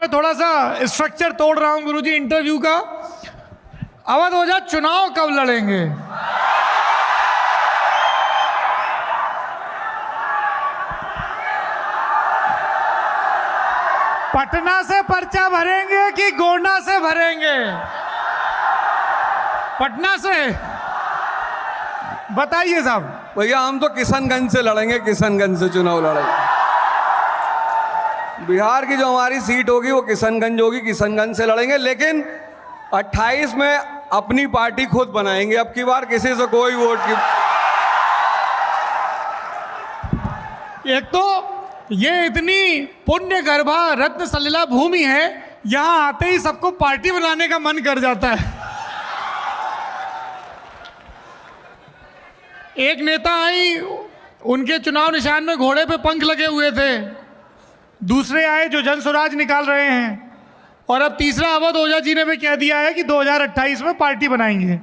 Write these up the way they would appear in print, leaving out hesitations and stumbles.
थोड़ा सा स्ट्रक्चर तोड़ रहा हूं गुरुजी इंटरव्यू का। अवध ओझा चुनाव कब लड़ेंगे? पटना से पर्चा भरेंगे कि गोंडा से भरेंगे? पटना से बताइए साहब। भैया हम तो किशनगंज से लड़ेंगे, किशनगंज से चुनाव लड़ेंगे। बिहार की जो हमारी सीट होगी वो किशनगंज होगी, किशनगंज से लड़ेंगे। लेकिन 28 में अपनी पार्टी खुद बनाएंगे, अब की बार किसी से कोई वोट की। एक तो ये इतनी पुण्य गर्भा रत्न सलिला भूमि है, यहां आते ही सबको पार्टी बनाने का मन कर जाता है। एक नेता आई, उनके चुनाव निशान में घोड़े पे पंख लगे हुए थे। दूसरे आए जो जन स्वराज निकाल रहे हैं, और अब तीसरा अवध ओझा जी ने भी कह दिया है कि 2028 में पार्टी बनाएंगे।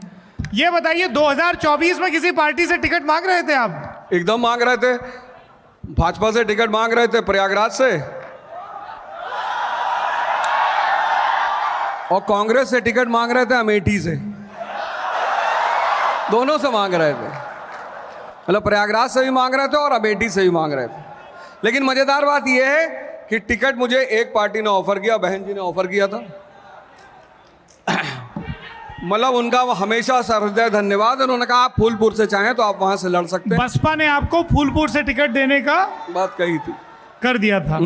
ये बताइए 2024 में किसी पार्टी से टिकट मांग रहे थे आप? एकदम मांग रहे थे, भाजपा से टिकट मांग रहे थे, प्रयागराज से, और कांग्रेस से टिकट मांग रहे थे अमेठी से। दोनों से मांग रहे थे, मतलब प्रयागराज से भी मांग रहे थे और अमेठी से भी मांग रहे थे। लेकिन मजेदार बात यह है कि टिकट मुझे एक पार्टी ने ऑफर किया, बहन जी ने ऑफर किया था। मतलब उनका हमेशा सहृदय धन्यवाद। उन्होंने कहा आप फूलपुर से चाहें तो आप वहां से लड़ सकते हैं। बसपा ने आपको फूलपुर से टिकट देने का बात कही थी, कर दिया था।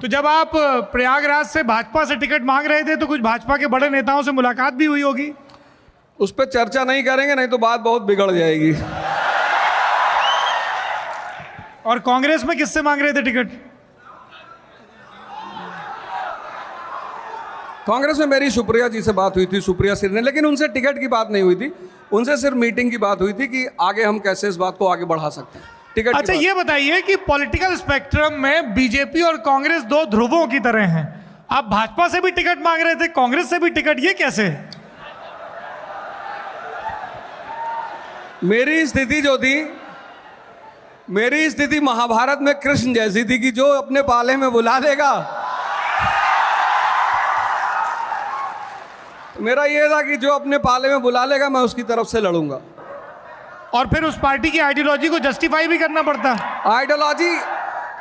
तो जब आप प्रयागराज से भाजपा से टिकट मांग रहे थे तो कुछ भाजपा के बड़े नेताओं से मुलाकात भी हुई होगी? उस पर चर्चा नहीं करेंगे, नहीं तो बात बहुत बिगड़ जाएगी। और कांग्रेस में किससे मांग रहे थे टिकट? कांग्रेस में मेरी सुप्रिया जी से बात हुई थी, सुप्रिया सिर ने, लेकिन उनसे टिकट की बात नहीं हुई थी। उनसे सिर्फ मीटिंग की बात हुई थी कि आगे हम कैसे इस बात को आगे बढ़ा सकते हैं। टिकट अच्छा, ये बताइए कि पॉलिटिकल स्पेक्ट्रम में बीजेपी और कांग्रेस दो ध्रुवों की तरह हैं। आप भाजपा से भी टिकट मांग रहे थे, कांग्रेस से भी टिकट, ये कैसे? मेरी स्थिति जो थी, मेरी स्थिति महाभारत में कृष्ण जैसी थी कि जो अपने पाले में बुला लेगा। मेरा ये था कि जो अपने पाले में बुला लेगा मैं उसकी तरफ से लड़ूंगा। और फिर उस पार्टी की आइडियोलॉजी को जस्टिफाई भी करना पड़ता। आइडियोलॉजी,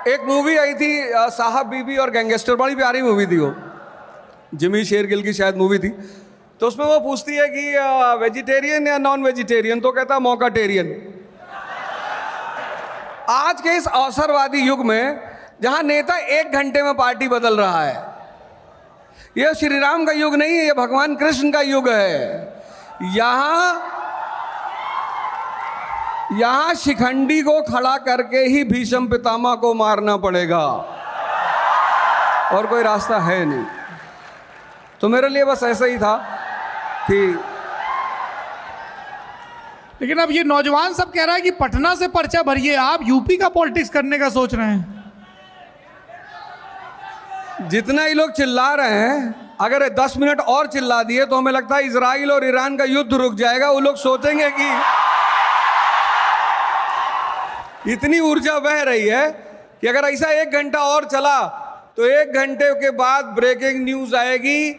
एक मूवी आई थी साहब बीबी और गैंगस्टर, बड़ी प्यारी मूवी थी वो, जिमी शेरगिल की शायद मूवी थी। तो उसमें वो पूछती है कि वेजिटेरियन या नॉन वेजिटेरियन, तो कहता मौकाटेरियन। आज के इस अवसरवादी युग में जहां नेता 1 घंटे में पार्टी बदल रहा है, यह श्री राम का युग नहीं है, यह भगवान कृष्ण का युग है। यहां शिखंडी को खड़ा करके ही भीष्म पितामह को मारना पड़ेगा, और कोई रास्ता है नहीं। तो मेरे लिए बस ऐसा ही था कि, लेकिन अब ये नौजवान सब कह रहा है कि पटना से पर्चा भरिए, आप यूपी का पॉलिटिक्स करने का सोच रहे हैं। जितना ही लोग चिल्ला रहे हैं, अगर 10 मिनट और चिल्ला दिए तो हमें लगता है इजराइल और ईरान का युद्ध रुक जाएगा। वो लोग सोचेंगे कि इतनी ऊर्जा बह रही है कि अगर ऐसा 1 घंटा और चला तो 1 घंटे के बाद ब्रेकिंग न्यूज आएगी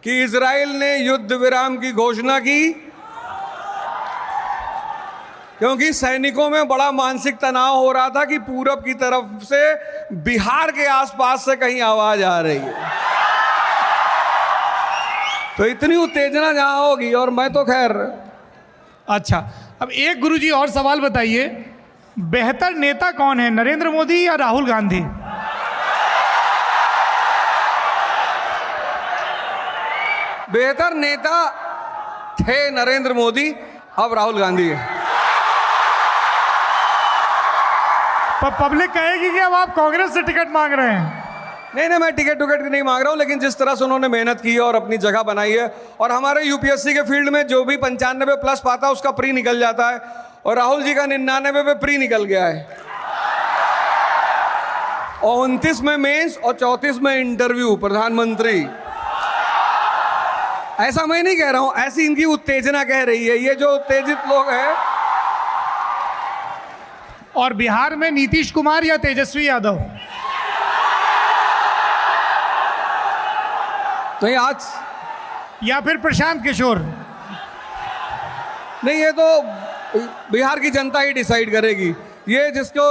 कि इजराइल ने युद्ध विराम की घोषणा की, क्योंकि सैनिकों में बड़ा मानसिक तनाव हो रहा था कि पूरब की तरफ से बिहार के आसपास से कहीं आवाज आ रही है। तो इतनी उत्तेजना जहां होगी, और मैं तो खैर। अच्छा, अब एक गुरुजी और सवाल बताइए, बेहतर नेता कौन है, नरेंद्र मोदी या राहुल गांधी? बेहतर नेता थे नरेंद्र मोदी, अब राहुल गांधी है। पब्लिक कहेगी कि अब आप कांग्रेस से टिकट मांग रहे हैं। नहीं, मैं टिकट नहीं मांग रहा हूं, लेकिन जिस तरह से उन्होंने मेहनत की है और अपनी जगह बनाई है, और हमारे यूपीएससी के फील्ड में जो भी 95 प्लस पाता है उसका प्री निकल जाता है, और राहुल जी का 99 पे प्री निकल गया है, और 29 में मेंस और 34 में इंटरव्यू प्रधानमंत्री। ऐसा मैं नहीं कह रहा हूं, ऐसी इनकी उत्तेजना कह रही है, ये जो उत्तेजित लोग हैं। और बिहार में नीतीश कुमार या तेजस्वी यादव? तो ये आज या फिर प्रशांत किशोर? नहीं, ये तो बिहार की जनता ही डिसाइड करेगी। ये जिसको